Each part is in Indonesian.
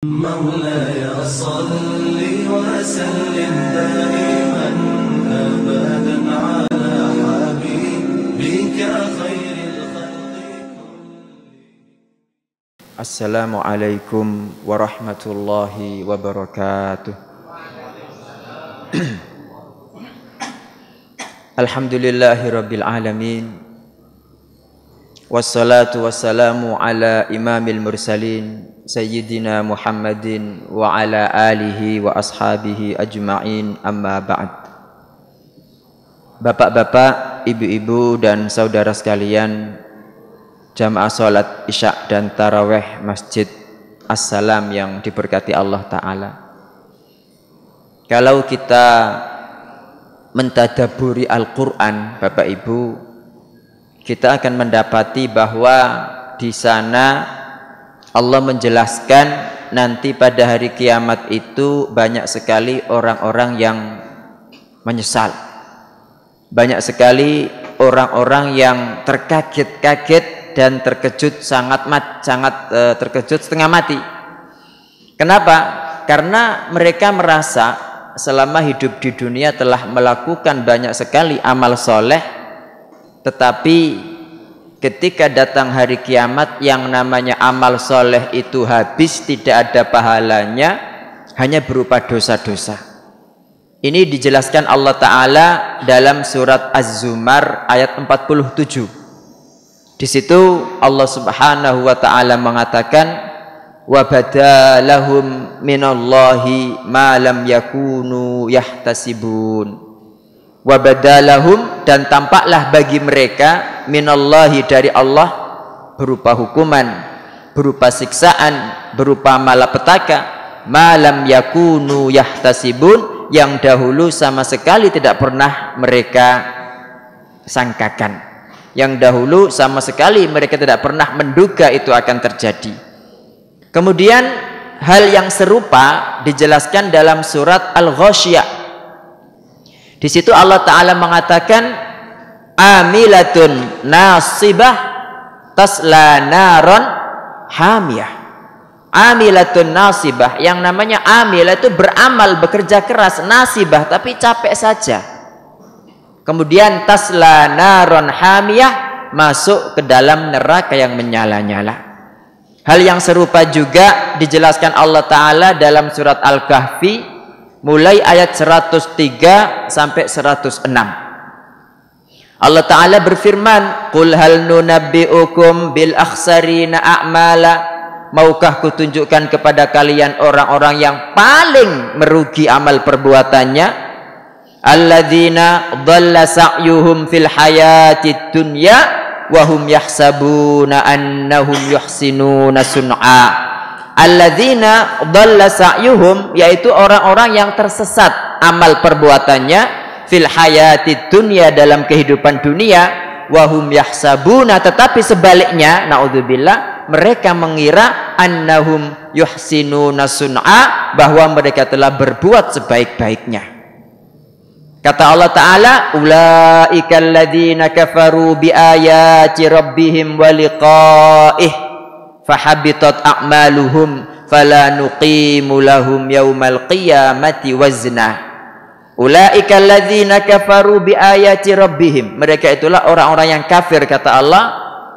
مولاي صل وسلم دائما أبدا على حبيبك خير الخلق. Assalamualaikum warahmatullahi wabarakatuh. Alhamdulillahirabbil alamin. Wassalatu wassalamu ala imamil mursalin Sayyidina Muhammadin wa ala alihi wa ashabihi ajma'in, amma ba'd. Bapak-bapak, ibu-ibu dan saudara sekalian, jamaah salat isya dan tarawih Masjid As-Salam yang diberkati Allah Ta'ala. Kalau kita mentadaburi Al-Quran, Bapak Ibu, kita akan mendapati bahwa di sana Allah menjelaskan nanti pada hari kiamat itu banyak sekali orang-orang yang menyesal. Banyak sekali orang-orang yang terkaget-kaget dan terkejut sangat terkejut setengah mati. Kenapa? Karena mereka merasa selama hidup di dunia telah melakukan banyak sekali amal soleh, tetapi ketika datang hari kiamat yang namanya amal soleh itu habis, tidak ada pahalanya, hanya berupa dosa-dosa. Ini dijelaskan Allah Ta'ala dalam surat Az-Zumar ayat 47. Di situ Allah Subhanahu wa Ta'ala mengatakan, wa badalahum minallahi ma lam yakunu yahtasibun. Wa badalahum, dan tampaklah bagi mereka minallahi dari Allah berupa hukuman, berupa siksaan, berupa malapetaka, ma lam yakunu yahtasibun, yang dahulu sama sekali tidak pernah mereka sangkakan, yang dahulu sama sekali mereka tidak pernah menduga itu akan terjadi. Kemudian hal yang serupa dijelaskan dalam surat Al-Ghasyiyah. Di situ Allah Ta'ala mengatakan, amilatun nasibah tasla naron hamiyah. Amilatun nasibah, yang namanya amilah itu beramal, bekerja keras, nasibah tapi capek saja. Kemudian tasla naron hamiyah, masuk ke dalam neraka yang menyala-nyala. Hal yang serupa juga dijelaskan Allah Ta'ala dalam surat Al-Kahfi mulai ayat 103 sampai 106. Allah Ta'ala berfirman, qul hal nunabbi'ukum bil akhsarina a'mala, maukah kutunjukkan kepada kalian orang-orang yang paling merugi amal perbuatannya, alladzina dhalla sa'yuhum fil hayatid dunya wa hum yahsabuna annahum yuhsinuna sun'a. Alladzina dhalla sa'yuhum, yaitu orang-orang yang tersesat amal perbuatannya fil hayatid dunya, dalam kehidupan dunia, wa hum yahsabuna, tetapi sebaliknya, naudzubillah, mereka mengira annahum yuhsinuna sun'a, bahwa mereka telah berbuat sebaik-baiknya. Kata Allah Ta'ala, ulaikal ladzina kafaru bi ayati rabbihim wa liqa'ih fahabitat a'maluhum fala nuqimu lahum yaumal qiyamati wazna. Ulaika alladzina kafaru bi ayati rabbihim, mereka itulah orang-orang yang kafir, kata Allah,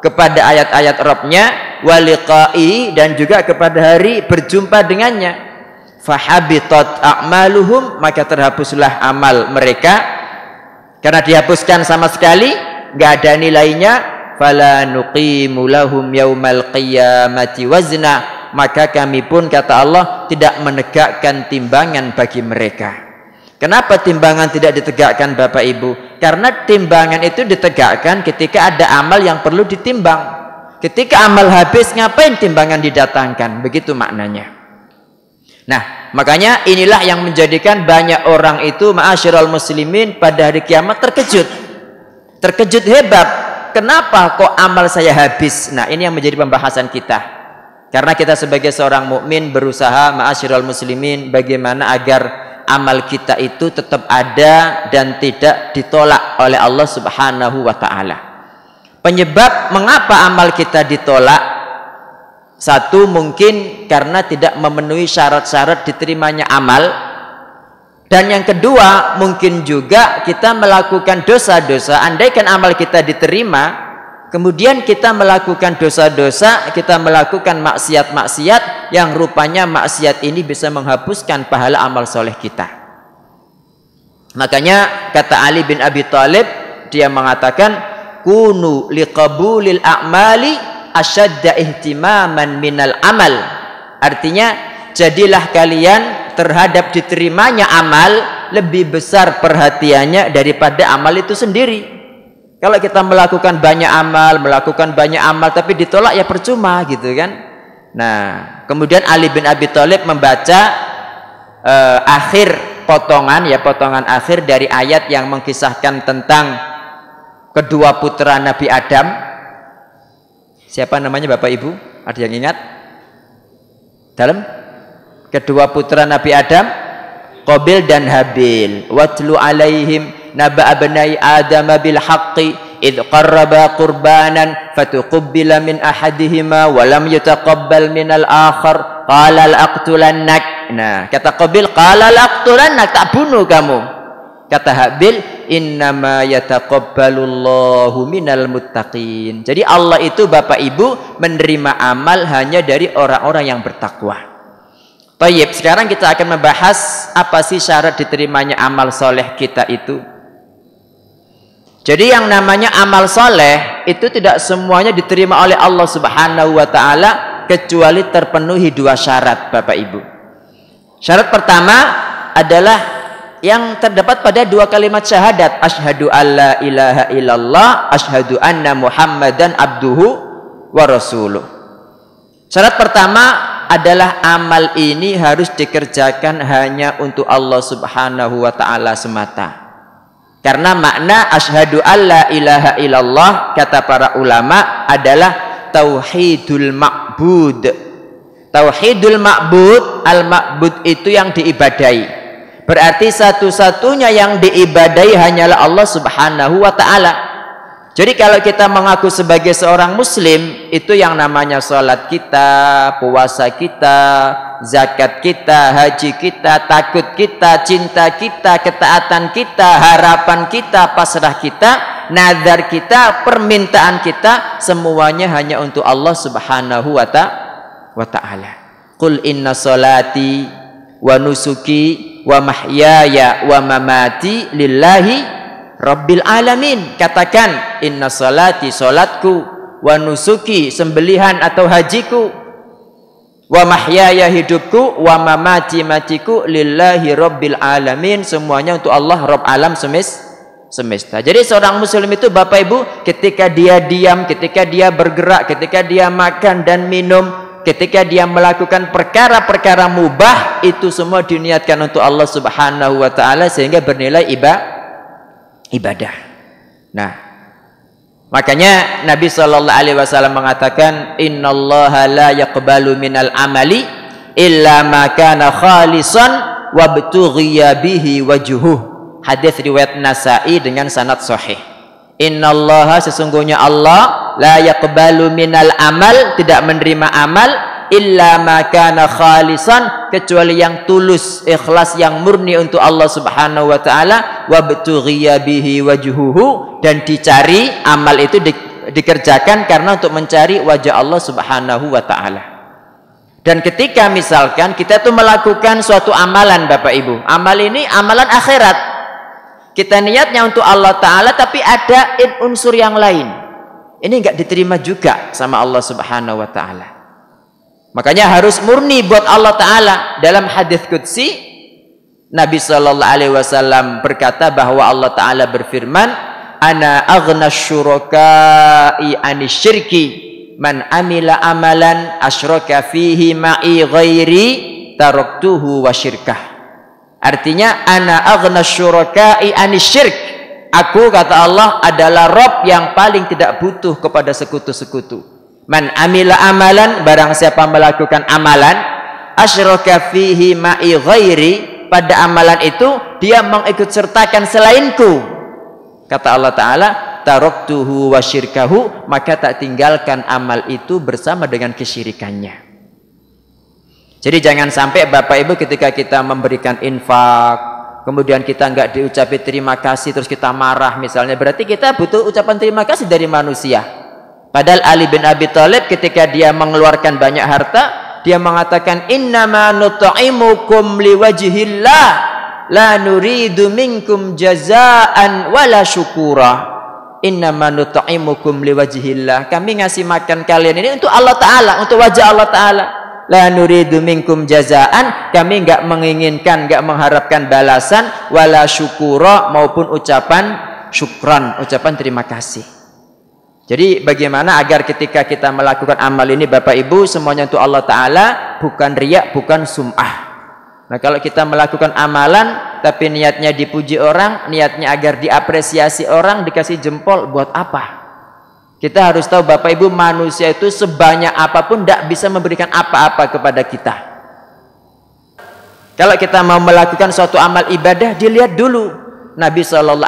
kepada ayat-ayat Rabbnya, wa liqa'i, dan juga kepada hari berjumpa dengannya. Fahabitat a'maluhum, maka terhapuslah amal mereka, karena dihapuskan sama sekali, enggak ada nilainya. Fala nuqimu lahum yaumal qiyamati wazna, maka kami pun, kata Allah, tidak menegakkan timbangan bagi mereka. Kenapa timbangan tidak ditegakkan, Bapak Ibu? Karena timbangan itu ditegakkan ketika ada amal yang perlu ditimbang. Ketika amal habis, ngapain timbangan didatangkan? Begitu maknanya. Nah, makanya inilah yang menjadikan banyak orang itu, ma'asyiral muslimin, pada hari kiamat terkejut. Terkejut hebat. Kenapa kok amal saya habis? Nah, ini yang menjadi pembahasan kita. Karena kita sebagai seorang mukmin berusaha, ma'asyiral muslimin, bagaimana agar amal kita itu tetap ada dan tidak ditolak oleh Allah Subhanahu wa Ta'ala. Penyebab mengapa amal kita ditolak Satu, mungkin karena tidak memenuhi syarat-syarat diterimanya amal. Dan yang kedua, mungkin juga kita melakukan dosa-dosa. Andaikan amal kita diterima, kemudian kita melakukan dosa-dosa, kita melakukan maksiat-maksiat yang rupanya maksiat ini bisa menghapuskan pahala amal soleh kita. Makanya kata Ali bin Abi Thalib, dia mengatakan, kunu liqabulil a'mali asyadda ihtimaman minal amal. Artinya, jadilah kalian terhadap diterimanya amal lebih besar perhatiannya daripada amal itu sendiri. Kalau kita melakukan banyak amal tapi ditolak, ya percuma gitu kan. Nah, kemudian Ali bin Abi Thalib membaca akhir potongan akhir dari ayat yang mengisahkan tentang kedua putra Nabi Adam. Siapa namanya Bapak Ibu? Ada yang ingat? Dalam kedua putra Nabi Adam, Qabil dan Habil. Watlu alaihim naba abnai Adam bil haqqi id qarraba qurbanan fatuqabbala min ahadihima wa lam yutaqabbal min al-akhar qala al-aqtulannak. Nah, kata Qabil, qala al-aqtulannak, tak bunuh kamu. Kata Habil, innama yataqabbalullahu minal muttaqin. Jadi Allah itu Bapak Ibu menerima amal hanya dari orang-orang yang bertakwa. Tayyib, sekarang kita akan membahas apa sih syarat diterimanya amal soleh kita itu. Jadi yang namanya amal soleh itu tidak semuanya diterima oleh Allah Subhanahu wa ta'ala kecuali terpenuhi dua syarat Bapak Ibu. Syarat pertama adalah yang terdapat pada dua kalimat syahadat, asyhadu alla ilaha illallah, asyhadu anna muhammadan abduhu wa rasuluh. Syarat pertama adalah amal ini harus dikerjakan hanya untuk Allah Subhanahu wa ta'ala semata. Karena makna asyhadu alla ilaha illallah, kata para ulama, adalah tauhidul ma'bud. Tauhidul ma'bud, al-ma'bud itu yang diibadai. Berarti satu-satunya yang diibadai hanyalah Allah Subhanahu wa ta'ala. Jadi kalau kita mengaku sebagai seorang muslim, itu yang namanya sholat kita, puasa kita, zakat kita, haji kita, takut kita, cinta kita, ketaatan kita, harapan kita, pasrah kita, nazar kita, permintaan kita, semuanya hanya untuk Allah Subhanahu wa ta'ala. Qul inna sholati wa nusuki wa mahyaya wa mamati lillahi rabbil alamin. Katakan, inna salati, salatku, wa nusuki, sembelihan atau hajiku, wa mahyaya, hidupku, wa mamati, matiku, lillahi rabbil alamin, semuanya untuk Allah Rabb alam semesta. Jadi seorang muslim itu Bapak Ibu, ketika dia diam, ketika dia bergerak, ketika dia makan dan minum, ketika dia melakukan perkara-perkara mubah, itu semua diniatkan untuk Allah Subhanahu wa ta'ala sehingga bernilai ibadah. Nah, makanya Nabi SAW mengatakan, innallaha la yaqbalu minal amali illa ma kana khalisan wa btughiya bihi wajhuh. Hadis riwayat Nasa'i dengan sanad sahih. Innallaha, sesungguhnya Allah, la yaqbalu minal amal, tidak menerima amal, illa ma kana khalisan, kecuali yang tulus, ikhlas, yang murni untuk Allah Subhanahu wa ta'ala, wa btughiya bihi wajhuhu, dan dicari amal itu dikerjakan karena untuk mencari wajah Allah Subhanahu wa ta'ala. Dan ketika misalkan kita tuh melakukan suatu amalan Bapak Ibu, amal ini amalan akhirat, kita niatnya untuk Allah Ta'ala tapi ada unsur yang lain, ini enggak diterima juga sama Allah Subhanahu wa ta'ala. Makanya harus murni buat Allah Ta'ala. Dalam hadis qudsi, Nabi SAW berkata bahwa Allah Ta'ala berfirman, ana aghna syuraka'i anisyirki man amila amalan asyraka fihi ma'i ghairi taraktuhu wa syirkah. Artinya, ana aghna syuraka'i anisyirk, aku, kata Allah, adalah Rabb yang paling tidak butuh kepada sekutu-sekutu. Man amila amalan, barang siapa melakukan amalan, asyraka fihi ma'i ghairi, pada amalan itu dia mengikut sertakan selainku, kata Allah Ta'ala, taraktuhu wa syirkahu, maka tak tinggalkan amal itu bersama dengan kesyirikannya. Jadi jangan sampai Bapak Ibu ketika kita memberikan infak, kemudian kita nggak diucapi terima kasih, terus kita marah misalnya, berarti kita butuh ucapan terima kasih dari manusia. Padahal Ali bin Abi Thalib ketika dia mengeluarkan banyak harta, dia mengatakan innama nut'imukum liwajhillah la nuridu minkum jazaan wala syukura. Innama nut'imukum liwajhillah, kami ngasih makan kalian ini untuk Allah Ta'ala, untuk wajah Allah Ta'ala. La nuridu minkum jazaan, kami enggak menginginkan, enggak mengharapkan balasan, wala syukura, maupun ucapan syukran, ucapan terima kasih. Jadi bagaimana agar ketika kita melakukan amal ini Bapak Ibu semuanya untuk Allah Ta'ala, bukan riya, bukan sum'ah. Nah kalau kita melakukan amalan tapi niatnya dipuji orang, niatnya agar diapresiasi orang, dikasih jempol, buat apa? Kita harus tahu Bapak Ibu, manusia itu sebanyak apapun tidak bisa memberikan apa-apa kepada kita. Kalau kita mau melakukan suatu amal ibadah, dilihat dulu Nabi SAW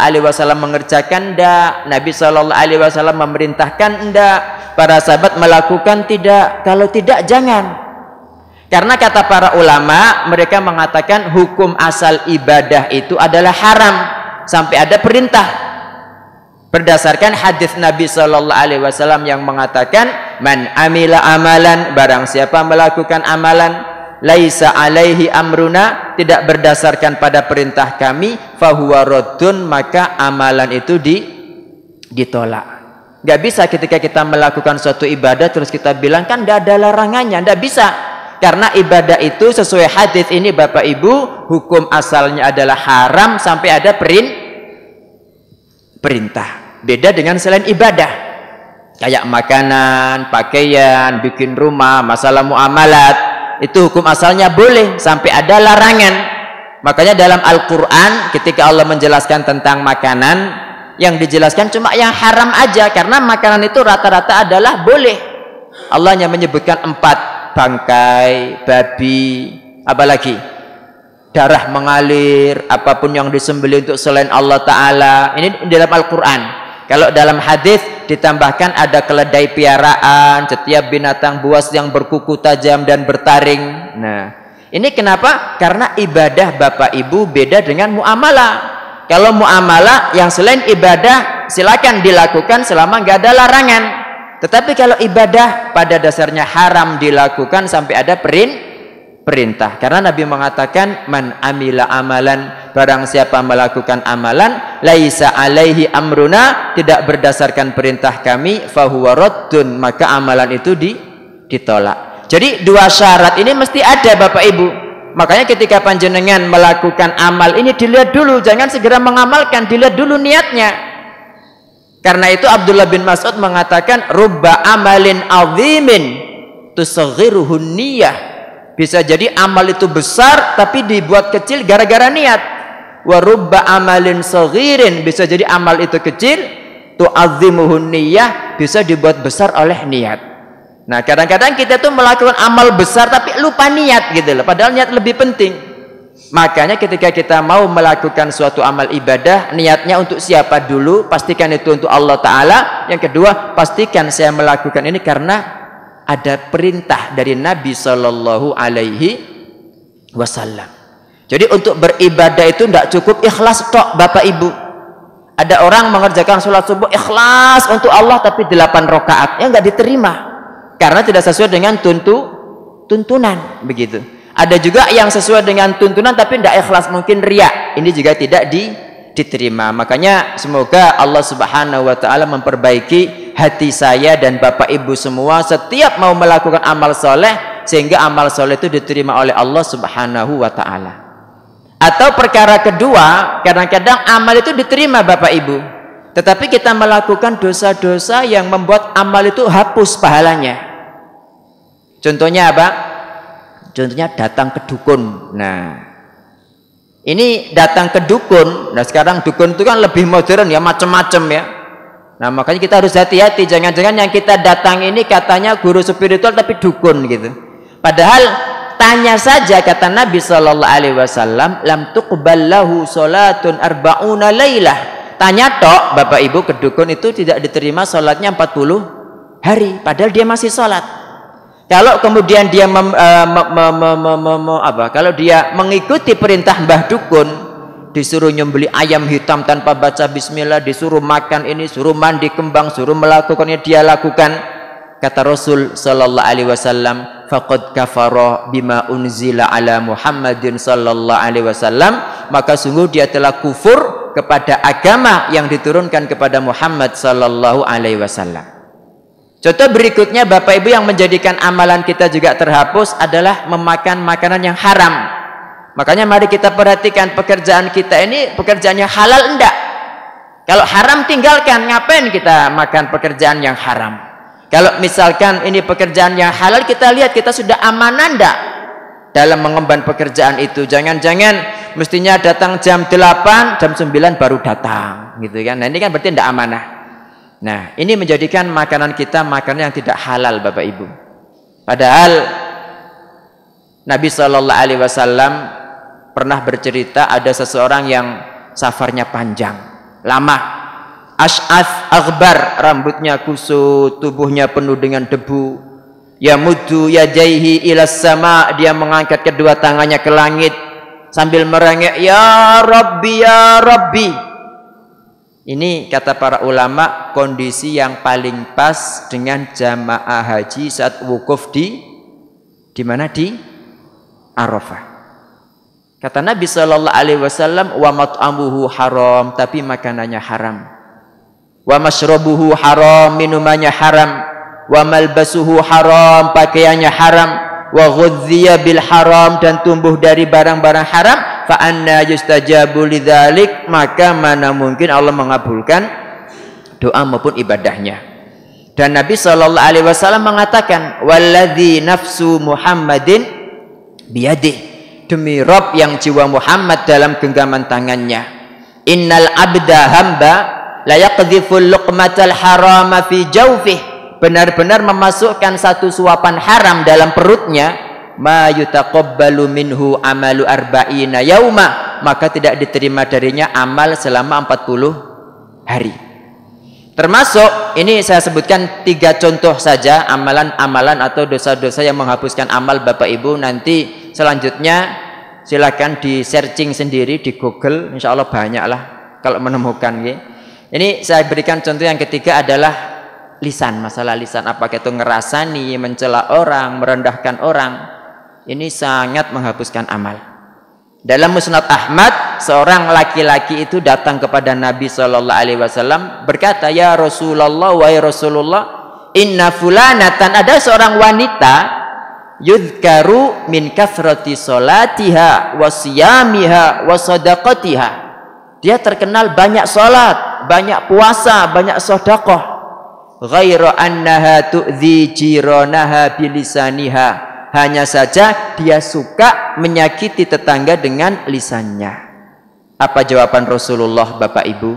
mengerjakan enggak, Nabi SAW memerintahkan enggak, para sahabat melakukan tidak, kalau tidak jangan. Karena kata para ulama, mereka mengatakan hukum asal ibadah itu adalah haram sampai ada perintah. Berdasarkan hadis Nabi SAW yang mengatakan, man amila amalan, barang siapa melakukan amalan, laisa alaihi amruna, tidak berdasarkan pada perintah kami, fahuwa raddun, maka amalan itu ditolak. Gak bisa ketika kita melakukan suatu ibadah terus kita bilang kan tidak ada larangannya, tidak bisa. Karena ibadah itu sesuai hadis ini Bapak Ibu, hukum asalnya adalah haram sampai ada perintah. Beda dengan selain ibadah, kayak makanan, pakaian, bikin rumah, masalah muamalat, itu hukum asalnya boleh sampai ada larangan. Makanya dalam Al-Quran ketika Allah menjelaskan tentang makanan, yang dijelaskan cuma yang haram aja, karena makanan itu rata-rata adalah boleh. Allah hanya menyebutkan 4, bangkai, babi, apalagi darah mengalir, apapun yang disembelih untuk selain Allah Ta'ala. Ini dalam Al-Quran. Kalau dalam hadis ditambahkan ada keledai piaraan, setiap binatang buas yang berkuku tajam dan bertaring. Nah, ini kenapa? Karena ibadah Bapak Ibu beda dengan muamalah. Kalau muamalah yang selain ibadah silakan dilakukan selama nggak ada larangan. Tetapi kalau ibadah pada dasarnya haram dilakukan sampai ada perintah. Karena Nabi mengatakan man amila amalan, barang siapa melakukan amalan laisa alaihi amruna, tidak berdasarkan perintah kami, fahuwa raddun, maka amalan itu ditolak. Jadi 2 syarat ini mesti ada Bapak Ibu. Makanya ketika panjenengan melakukan amal ini dilihat dulu, jangan segera mengamalkan, dilihat dulu niatnya. Karena itu Abdullah bin Mas'ud mengatakan rubba amalin azimin tusaghiruhun niyah. Bisa jadi amal itu besar tapi dibuat kecil gara-gara niat. Wa rubba amalin saghirin, bisa jadi amal itu kecil, tu'azzimuhun niyah, bisa dibuat besar oleh niat. Nah, kadang-kadang kita tuh melakukan amal besar tapi lupa niat gitu loh, padahal niat lebih penting. Makanya ketika kita mau melakukan suatu amal ibadah, niatnya untuk siapa dulu? Pastikan itu untuk Allah Ta'ala. Yang kedua, pastikan saya melakukan ini karena ada perintah dari Nabi Sallallahu Alaihi Wasallam. Jadi untuk beribadah itu tidak cukup ikhlas tok Bapak Ibu. Ada orang mengerjakan sholat subuh ikhlas untuk Allah tapi 8 rakaat, ya nggak diterima karena tidak sesuai dengan tuntunan begitu. Ada juga yang sesuai dengan tuntunan tapi tidak ikhlas, mungkin riya, ini juga tidak diterima. Makanya semoga Allah Subhanahu wa Ta'ala memperbaiki hati saya dan Bapak Ibu semua setiap mau melakukan amal soleh, sehingga amal soleh itu diterima oleh Allah Subhanahu wa Ta'ala. Atau perkara kedua, kadang-kadang amal itu diterima Bapak Ibu, tetapi kita melakukan dosa-dosa yang membuat amal itu hapus pahalanya. Contohnya apa? Contohnya datang ke dukun. Nah, ini datang ke dukun. Nah, sekarang dukun itu kan lebih modern ya, macam-macam ya. Nah, makanya kita harus hati-hati. Jangan-jangan yang kita datang ini katanya guru spiritual tapi dukun gitu. Padahal tanya saja kata Nabi Sallallahu Alaihi Wasallam, lam tuqbal lahu salatun arba'una lailah. Tanya tok, Bapak Ibu, ke dukun itu tidak diterima sholatnya 40 hari, padahal dia masih sholat. Kalau kemudian dia kalau dia mengikuti perintah Mbah Dukun, disuruh nyembeli ayam hitam tanpa baca bismillah, disuruh makan ini, suruh mandi kembang, suruh melakukannya, dia lakukan. Kata Rasul sallallahu alaihi wasallam, faqad kafara bima unzila ala Muhammadin sallallahu alaihi wasallam, maka sungguh dia telah kufur kepada agama yang diturunkan kepada Muhammad sallallahu alaihi wasallam. Contoh berikutnya, Bapak Ibu, yang menjadikan amalan kita juga terhapus adalah memakan makanan yang haram. Makanya mari kita perhatikan pekerjaan kita ini, pekerjaannya halal enggak? Kalau haram tinggalkan, ngapain kita makan pekerjaan yang haram? Kalau misalkan ini pekerjaan yang halal, kita lihat kita sudah amanah enggak dalam mengemban pekerjaan itu. Jangan-jangan mestinya datang jam 8, jam 9 baru datang gitu kan. Nah, ini kan berarti enggak amanah. Nah, ini menjadikan makanan kita makanan yang tidak halal, Bapak Ibu. Padahal Nabi Shallallahu Alaihi Wasallam pernah bercerita ada seseorang yang safarnya panjang, lama, ash'ath aghbar, rambutnya kusut, tubuhnya penuh dengan debu. Yamuddu yadaihi ilas sama, dia mengangkat kedua tangannya ke langit sambil merengek, ya Rabbi, ya Rabbi. Ini kata para ulama kondisi yang paling pas dengan jamaah haji saat wukuf di mana? Di Arafah. Kata Nabi sallallahu alaihi wasallam, wa mat'amuhu haram, tapi makanannya haram. Wa mashrabuhu haram, minumannya haram. Wa malbasuhu haram, pakaiannya haram. Wa ghudhiya bil haram, dan tumbuh dari barang-barang haram. Fa anna yustajabu lidzalik, maka mana mungkin Allah mengabulkan doa maupun ibadahnya. Dan Nabi sallallahu alaihi wasallam mengatakan, walladzi nafsu Muhammadin biyadih, demi Rabb yang jiwa Muhammad dalam genggaman tangannya, innal abda hamba la yaqdhiful luqmatal harama fi jawfih, benar-benar memasukkan satu suapan haram dalam perutnya, ma yutaqabbalu minhu amalu arba'ina yauma, maka tidak diterima darinya amal selama 40 hari. Termasuk ini saya sebutkan 3 contoh saja amalan-amalan atau dosa-dosa yang menghapuskan amal, Bapak Ibu. Nanti selanjutnya silakan di searching sendiri di Google, insya Allah banyak lah kalau menemukan. Ini saya berikan contoh yang ketiga adalah lisan, masalah lisan. Apakah itu ngerasani, mencela orang, merendahkan orang, ini sangat menghapuskan amal. Dalam Musnad Ahmad, seorang laki-laki itu datang kepada Nabi Shallallahu Alaihi Wasallam berkata, ya Rasulullah, wahai Rasulullah, inna fulanatan, ada seorang wanita, yudhkaru min kathrati solatiha wa siyamiha wa sadaqatiha, dia terkenal banyak salat, banyak puasa, banyak sedekah, ghairu annaha tu'dhi jiranaha bilisaniha, hanya saja dia suka menyakiti tetangga dengan lisannya. Apa jawaban Rasulullah, Bapak Ibu?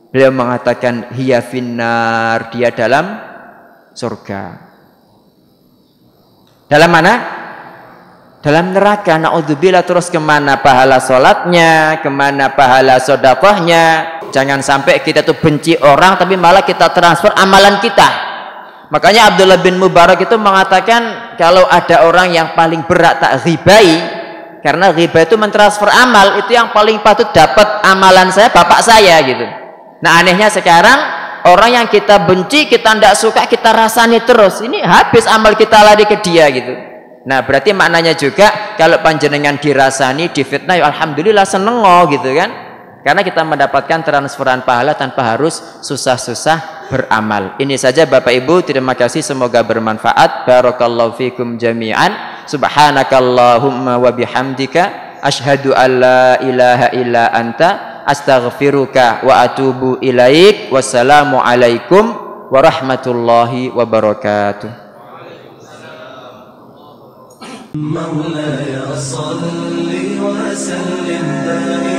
Beliau mengatakan, hiya finnar, dia dalam surga. Dalam mana? Dalam neraka. Na'udzubillah. Terus kemana pahala sholatnya, kemana pahala sedekahnya? Jangan sampai kita tuh benci orang tapi malah kita transfer amalan kita. Makanya Abdullah bin Mubarak itu mengatakan, kalau ada orang yang paling berat tak ghibai, karena ghibah itu mentransfer amal, itu yang paling patut dapat amalan saya, bapak saya gitu. Nah, anehnya sekarang orang yang kita benci, kita tidak suka, kita rasani terus, ini habis amal kita lari ke dia gitu. Nah, berarti maknanya juga kalau panjenengan dirasani, difitnah, ya alhamdulillah, seneng gitu kan. Karena kita mendapatkan transferan pahala tanpa harus susah-susah beramal. Ini saja Bapak Ibu, terima kasih, semoga bermanfaat. Barakallahu fikum jami'an. Subhanakallahumma wa bihamdika asyhadu an la ilaha illa anta astaghfiruka wa atubu ilaik. Wassalamu alaikum warahmatullahi wabarakatuh. مولاي صل وسلم دائما